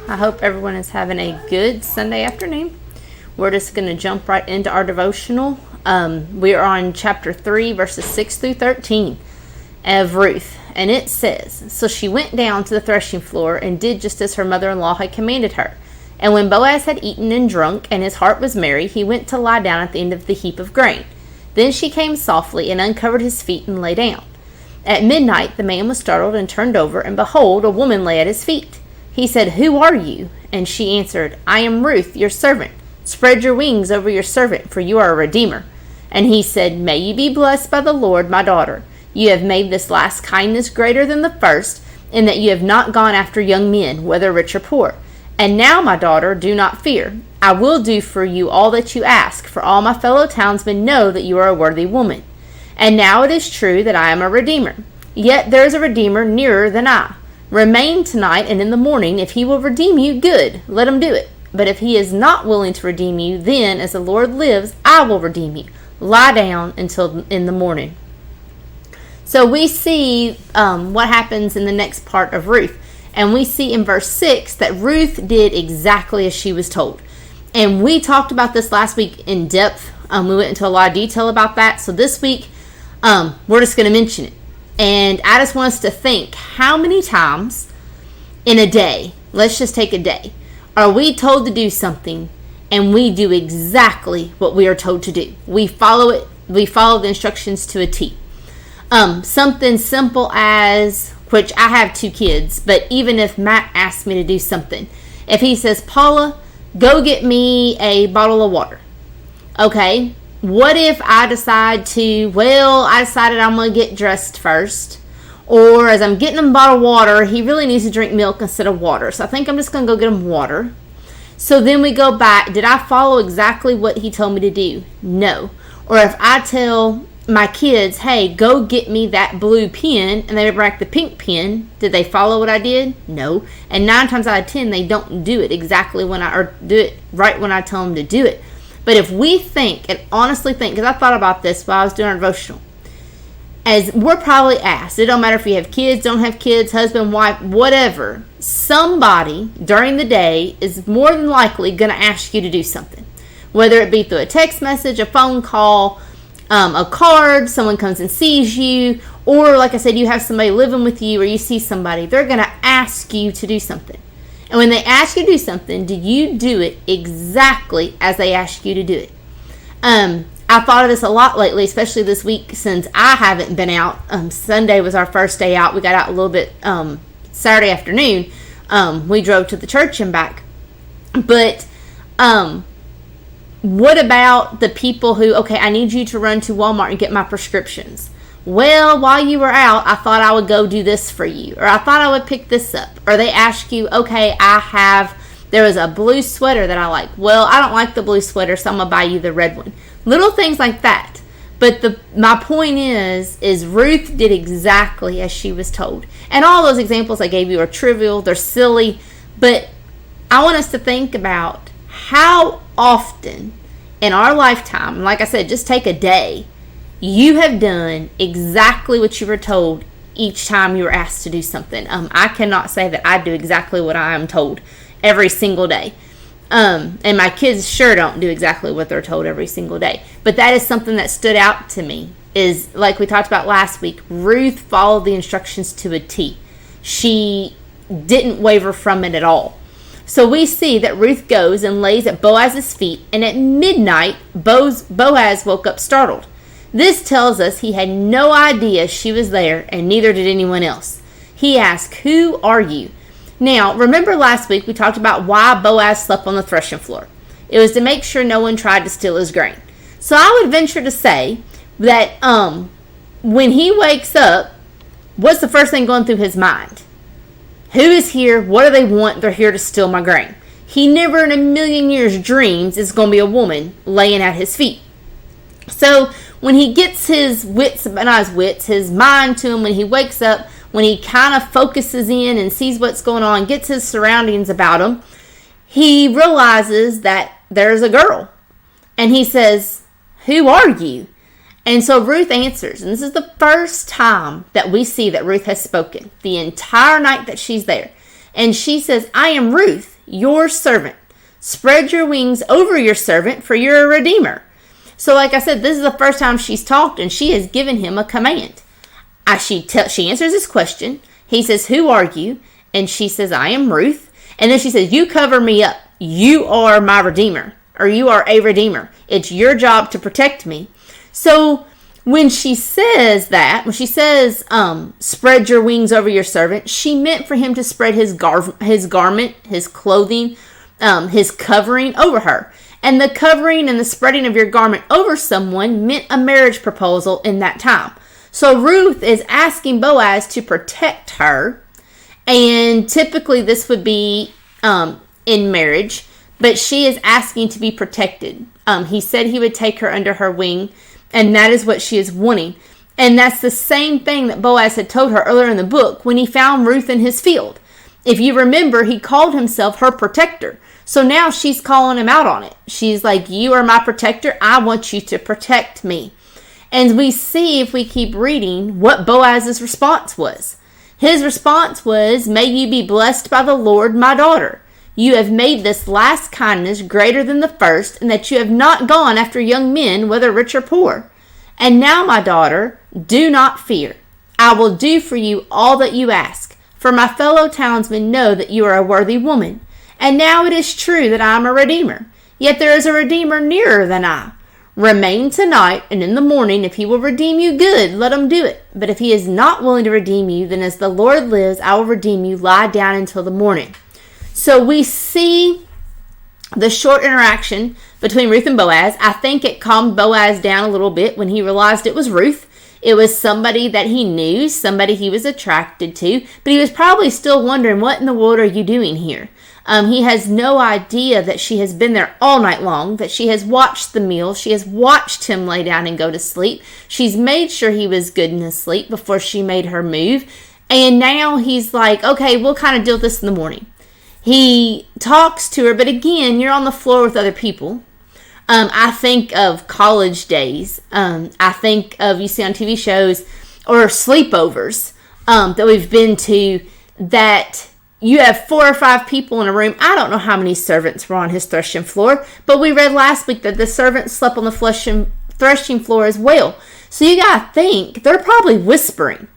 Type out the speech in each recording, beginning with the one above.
I hope everyone is having a good Sunday afternoon. We're just going to jump right into our devotional. We are on chapter 3, verses 6 through 13 of Ruth. And it says, "So she went down to the threshing floor and did just as her mother-in-law had commanded her. And when Boaz had eaten and drunk, and his heart was merry, he went to lie down at the end of the heap of grain. Then she came softly and uncovered his feet and lay down. At midnight the man was startled and turned over, and behold, a woman lay at his feet. He said, 'Who are you?' And she answered, 'I am Ruth, your servant. Spread your wings over your servant, for you are a redeemer.' And he said, 'May you be blessed by the Lord, my daughter. You have made this last kindness greater than the first, in that you have not gone after young men, whether rich or poor. And now, my daughter, do not fear. I will do for you all that you ask, for all my fellow townsmen know that you are a worthy woman. And now it is true that I am a redeemer. Yet there is a redeemer nearer than I. Remain tonight, and in the morning, if he will redeem you, good, let him do it. But if he is not willing to redeem you, then, as the Lord lives, I will redeem you. Lie down until in the morning.'" So we see what happens in the next part of Ruth. And we see in verse 6 that Ruth did exactly as she was told. And we talked about this last week in depth. We went into a lot of detail about that. So this week, we're just going to mention it. And I just want us to think, how many times in a day, let's just take a day, are we told to do something and we do exactly what we are told to do? We follow it. We follow the instructions to a T. Something simple as, which I have 2 kids, but even if Matt asks me to do something, if he says, "Paula, go get me a bottle of water." Okay, what if I decide I decided I'm going to get dressed first, or as I'm getting him a bottle of water, he really needs to drink milk instead of water, so I think I'm just going to go get him water. So then we go back, did I follow exactly what he told me to do? No. Or if I tell my kids, "Hey, go get me that blue pen," and they bring back the pink pen, did they follow what I did? No. And 9 times out of 10, they don't do it exactly or do it right when I tell them to do it. But if we think, and honestly think, because I thought about this while I was doing our devotional, as we're probably asked, it don't matter if you have kids, don't have kids, husband, wife, whatever, somebody during the day is more than likely going to ask you to do something. Whether it be through a text message, a phone call, a card, someone comes and sees you, or like I said, you have somebody living with you, or you see somebody, they're going to ask you to do something. And when they ask you to do something, do you do it exactly as they ask you to do it? I thought of this a lot lately, especially this week since I haven't been out. Sunday was our first day out. We got out a little bit Saturday afternoon. We drove to the church and back. But what about the people who, okay, I need you to run to Walmart and get my prescriptions. Well, while you were out, I thought I would go do this for you. Or I thought I would pick this up. Or they ask you, okay, there was a blue sweater that I like. Well, I don't like the blue sweater, so I'm going to buy you the red one. Little things like that. But my point is Ruth did exactly as she was told. And all those examples I gave you are trivial, they're silly. But I want us to think about how often in our lifetime, like I said, just take a day, you have done exactly what you were told each time you were asked to do something. I cannot say that I do exactly what I am told every single day. And my kids sure don't do exactly what they're told every single day. But that is something that stood out to me, is like we talked about last week, Ruth followed the instructions to a T. She didn't waver from it at all. So we see that Ruth goes and lays at Boaz's feet, and at midnight, Boaz woke up startled. This tells us he had no idea she was there, and neither did anyone else. He asked, "Who are you?" Now, remember last week we talked about why Boaz slept on the threshing floor. It was to make sure no one tried to steal his grain. So I would venture to say that when he wakes up, what's the first thing going through his mind? Who is here? What do they want? They're here to steal my grain. He never in a million years dreams it's going to be a woman laying at his feet. So when he gets his mind to him, when he wakes up, when he kind of focuses in and sees what's going on, gets his surroundings about him, he realizes that there's a girl. And he says, "Who are you?" And so Ruth answers, and this is the first time that we see that Ruth has spoken, the entire night that she's there. And she says, "I am Ruth, your servant. Spread your wings over your servant, for you're a redeemer. So like I said, this is the first time she's talked, and she has given him a command. She answers his question. He says, who are you? And she says, I am Ruth. And then she says, you cover me up. You are my redeemer, or you are a redeemer. It's your job to protect me. So when she says that, when she says, spread your wings over your servant, she meant for him to spread his garment, his clothing, his covering over her. And the covering and the spreading of your garment over someone meant a marriage proposal in that time. So Ruth is asking Boaz to protect her. And typically this would be in marriage, but she is asking to be protected. He said he would take her under her wing, and that is what she is wanting. And that's the same thing that Boaz had told her earlier in the book when he found Ruth in his field. If you remember, he called himself her protector. So now she's calling him out on it. She's like, you are my protector. I want you to protect me. And we see, if we keep reading, what Boaz's response was. His response was, may you be blessed by the Lord, my daughter. You have made this last kindness greater than the first, and that you have not gone after young men, whether rich or poor. And now, my daughter, do not fear. I will do for you all that you ask, for my fellow townsmen know that you are a worthy woman. And now it is true that I am a redeemer, yet there is a redeemer nearer than I. Remain tonight, and in the morning, if he will redeem you, good, let him do it. But if he is not willing to redeem you, then as the Lord lives, I will redeem you. Lie down until the morning. So we see the short interaction between Ruth and Boaz. I think it calmed Boaz down a little bit when he realized it was Ruth. It was somebody that he knew, somebody he was attracted to, but he was probably still wondering, what in the world are you doing here? He has no idea that she has been there all night long, that she has watched the meal. She has watched him lay down and go to sleep. She's made sure he was good in his sleep before she made her move. And now he's like, okay, we'll kind of deal with this in the morning. He talks to her, but again, you're on the floor with other people. I think of college days. I think of, you see on TV shows, or sleepovers that we've been to, that you have 4 or 5 people in a room. I don't know how many servants were on his threshing floor, but we read last week that the servants slept on the threshing floor as well. So you got to think, they're probably whispering.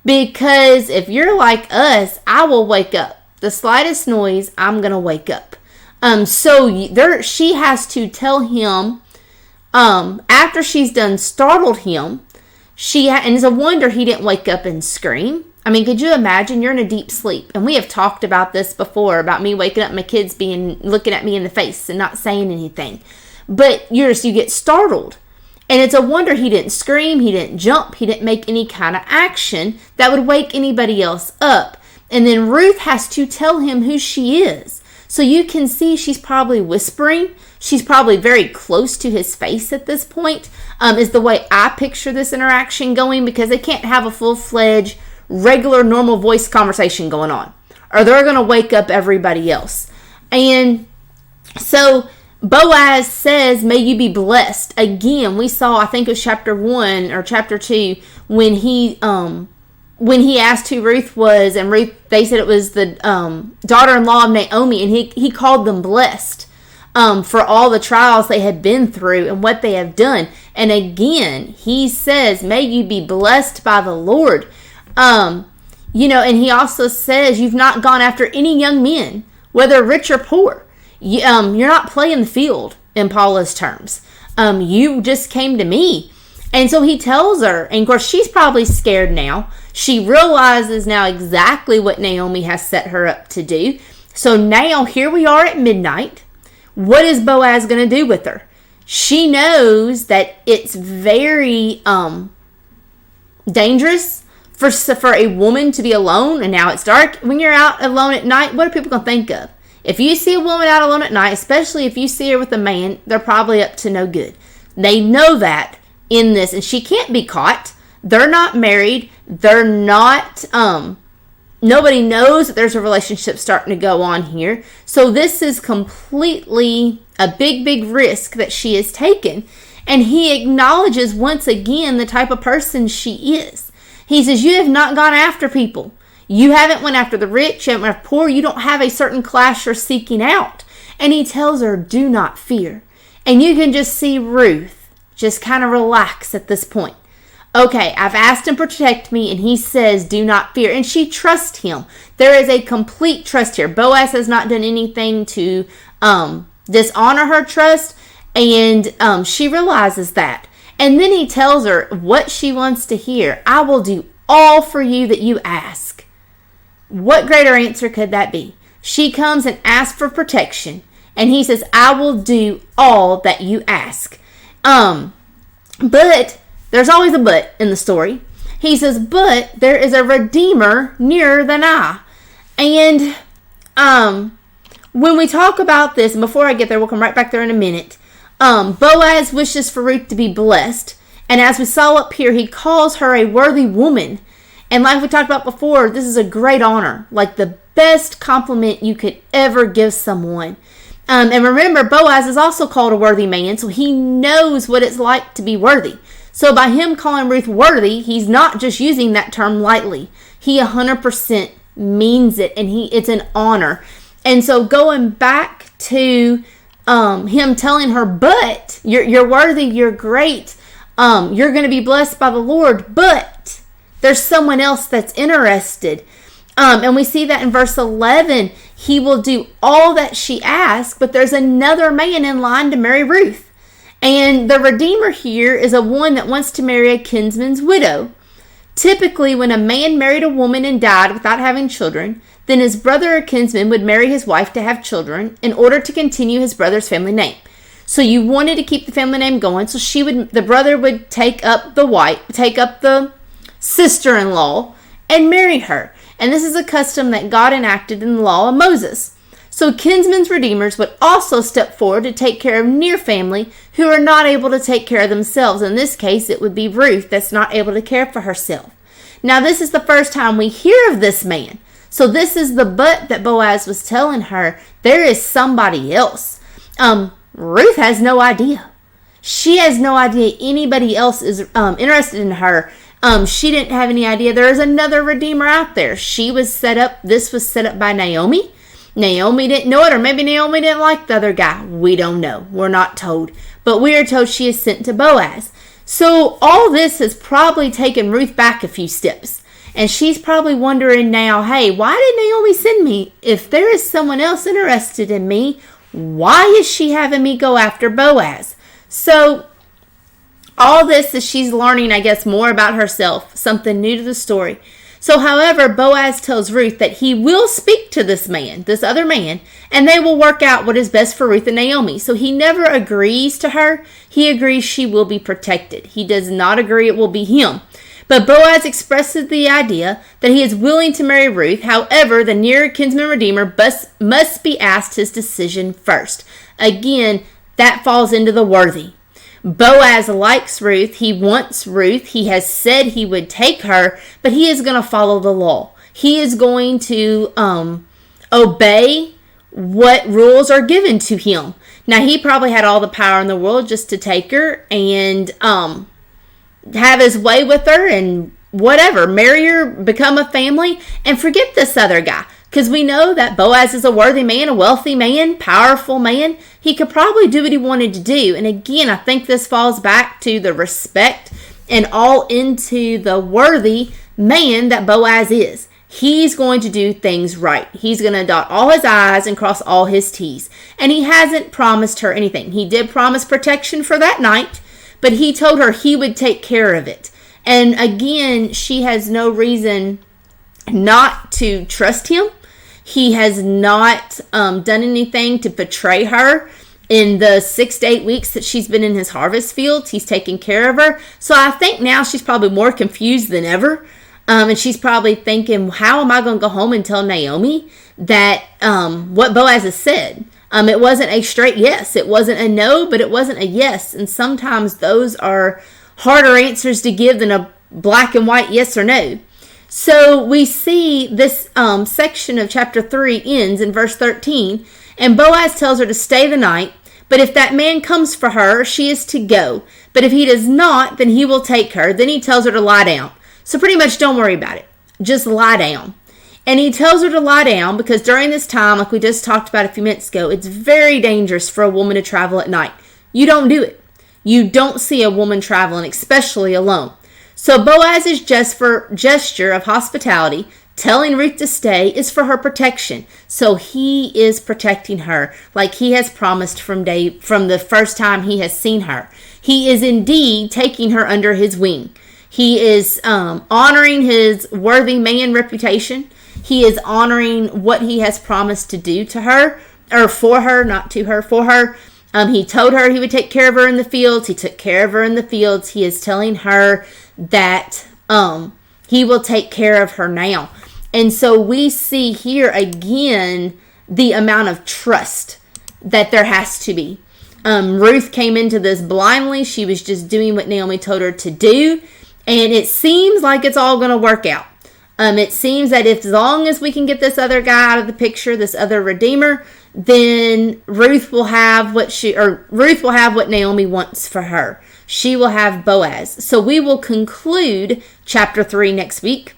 Because if you're like us, I will wake up. The slightest noise, I'm going to wake up. So she has to tell him, after she's done startled him, and it's a wonder he didn't wake up and scream. I mean, could you imagine? You're in a deep sleep. And we have talked about this before, about me waking up, my kids looking at me in the face and not saying anything. But you get startled. And it's a wonder he didn't scream, he didn't jump, he didn't make any kind of action that would wake anybody else up. And then Ruth has to tell him who she is. So you can see she's probably whispering. She's probably very close to his face at this point, is the way I picture this interaction going, because they can't have a full-fledged, regular, normal voice conversation going on, or they're going to wake up everybody else. And so Boaz says, may you be blessed. Again, we saw, I think it was chapter 1 or chapter 2, when he asked who Ruth was, and Ruth, they said it was the daughter-in-law of Naomi, and he called them blessed for all the trials they had been through and what they have done. And again, he says, may you be blessed by the Lord. And he also says, you've not gone after any young men, whether rich or poor. You're not playing the field, in Paula's terms. You just came to me. And so he tells her, and of course she's probably scared now. She realizes now exactly what Naomi has set her up to do. So now here we are at midnight. What is Boaz going to do with her? She knows that it's very dangerous for a woman to be alone, and now it's dark. When you're out alone at night, what are people going to think of? If you see a woman out alone at night, especially if you see her with a man, they're probably up to no good. They know that in this, and she can't be caught. They're not married. They're not, nobody knows that there's a relationship starting to go on here. So this is completely a big, big risk that she has taken. And he acknowledges once again the type of person she is. He says, you have not gone after people. You haven't went after the rich, you haven't went after the poor, you don't have a certain class you're seeking out. And he tells her, do not fear. And you can just see Ruth just kind of relax at this point. Okay, I've asked him to protect me, and he says, do not fear. And she trusts him. There is a complete trust here. Boaz has not done anything to dishonor her trust, and she realizes that. And then he tells her what she wants to hear. I will do all for you that you ask. What greater answer could that be? She comes and asks for protection, and he says, I will do all that you ask. But there's always a but in the story. He says, but there is a Redeemer nearer than I. And when we talk about this, and before I get there, we'll come right back there in a minute. Boaz wishes for Ruth to be blessed. And as we saw up here, he calls her a worthy woman. And like we talked about before, this is a great honor. Like the best compliment you could ever give someone. And remember, Boaz is also called a worthy man, so he knows what it's like to be worthy. So by him calling Ruth worthy, he's not just using that term lightly. He 100% means it, and it's an honor. And so going back to him telling her, but you're worthy, you're great, you're going to be blessed by the Lord, but there's someone else that's interested. And we see that in verse 11, he will do all that she asks, but there's another man in line to marry Ruth. And the Redeemer here is a one that wants to marry a kinsman's widow. Typically, when a man married a woman and died without having children, then his brother or kinsman would marry his wife to have children in order to continue his brother's family name. So you wanted to keep the family name going, so the brother would take up the sister-in-law and marry her. And this is a custom that God enacted in the law of Moses. So kinsmen's redeemers would also step forward to take care of near family who are not able to take care of themselves. In this case, it would be Ruth that's not able to care for herself. Now, this is the first time we hear of this man. So this is the but that Boaz was telling her. There is somebody else. Ruth has no idea. She has no idea anybody else is interested in her. She didn't have any idea there is another redeemer out there. This was set up by Naomi. Naomi didn't know it, or maybe Naomi didn't like the other guy. We don't know. We're not told. But we are told she is sent to Boaz. So all this has probably taken Ruth back a few steps. And she's probably wondering now, hey, why did Naomi send me? If there is someone else interested in me, why is she having me go after Boaz? So all this is she's learning, I guess, more about herself, something new to the story. So, however, Boaz tells Ruth that he will speak to this other man, and they will work out what is best for Ruth and Naomi. So he never agrees to her. He agrees she will be protected. He does not agree it will be him. But Boaz expresses the idea that he is willing to marry Ruth. However, the near kinsman redeemer must be asked his decision first. Again, that falls into the worthy. Boaz likes Ruth. He wants Ruth. He has said he would take her, but he is going to follow the law. He is going to obey what rules are given to him. Now, he probably had all the power in the world just to take her and have his way with her and whatever, marry her, become a family, and forget this other guy. Because we know that Boaz is a worthy man, a wealthy man, powerful man. He could probably do what he wanted to do. And again, I think this falls back to the respect and all into the worthy man that Boaz is. He's going to do things right. He's going to dot all his I's and cross all his T's. And he hasn't promised her anything. He did promise protection for that night, but he told her he would take care of it. And again, she has no reason not to trust him. He has not done anything to betray her. In the 6 to 8 weeks that she's been in his harvest fields, he's taken care of her. So I think now she's probably more confused than ever. And she's probably thinking, how am I going to go home and tell Naomi that what Boaz has said? It wasn't a straight yes. It wasn't a no, but it wasn't a yes. And sometimes those are harder answers to give than a black and white yes or no. So we see this section of chapter 3 ends in verse 13. And Boaz tells her to stay the night. But if that man comes for her, she is to go. But if he does not, then he will take her. Then he tells her to lie down. So pretty much don't worry about it. Just lie down. And he tells her to lie down because during this time, like we just talked about a few minutes ago, it's very dangerous for a woman to travel at night. You don't do it. You don't see a woman traveling, especially alone. So Boaz's gesture of hospitality, telling Ruth to stay, is for her protection. So he is protecting her like he has promised from the first time he has seen her. He is indeed taking her under his wing. He is honoring his worthy man reputation. He is honoring what he has promised to do to her, or for her, not to her, for her. He told her he would take care of her in the fields. He took care of her in the fields. He is telling her that he will take care of her now. And so we see here again the amount of trust that there has to be. Ruth came into this blindly. She was just doing what Naomi told her to do. And it seems like it's all going to work out. It seems that as long as we can get this other guy out of the picture, this other redeemer, then Ruth will have what Naomi wants for her. She will have Boaz. So we will conclude chapter 3 next week.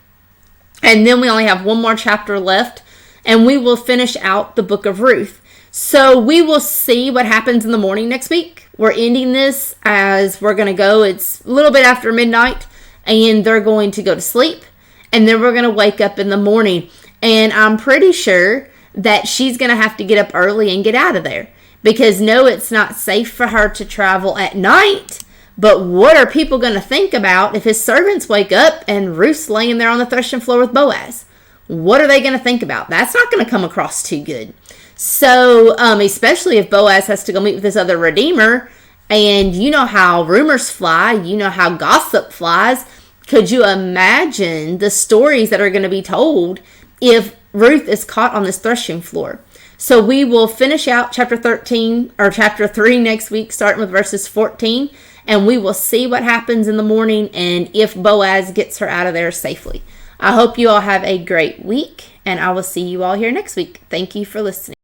And then we only have one more chapter left. And we will finish out the book of Ruth. So we will see what happens in the morning next week. We're ending this as we're going to go. It's a little bit after midnight. And they're going to go to sleep. And then we're going to wake up in the morning. And I'm pretty sure that she's going to have to get up early and get out of there. Because no, it's not safe for her to travel at night. But what are people going to think about if his servants wake up and Ruth's laying there on the threshing floor with Boaz? What are they going to think about? That's not going to come across too good. So, especially if Boaz has to go meet with this other redeemer. And you know how rumors fly. You know how gossip flies. Could you imagine the stories that are going to be told if Ruth is caught on this threshing floor? So we will finish out chapter 3 next week, starting with verses 14. And we will see what happens in the morning and if Boaz gets her out of there safely. I hope you all have a great week. And I will see you all here next week. Thank you for listening.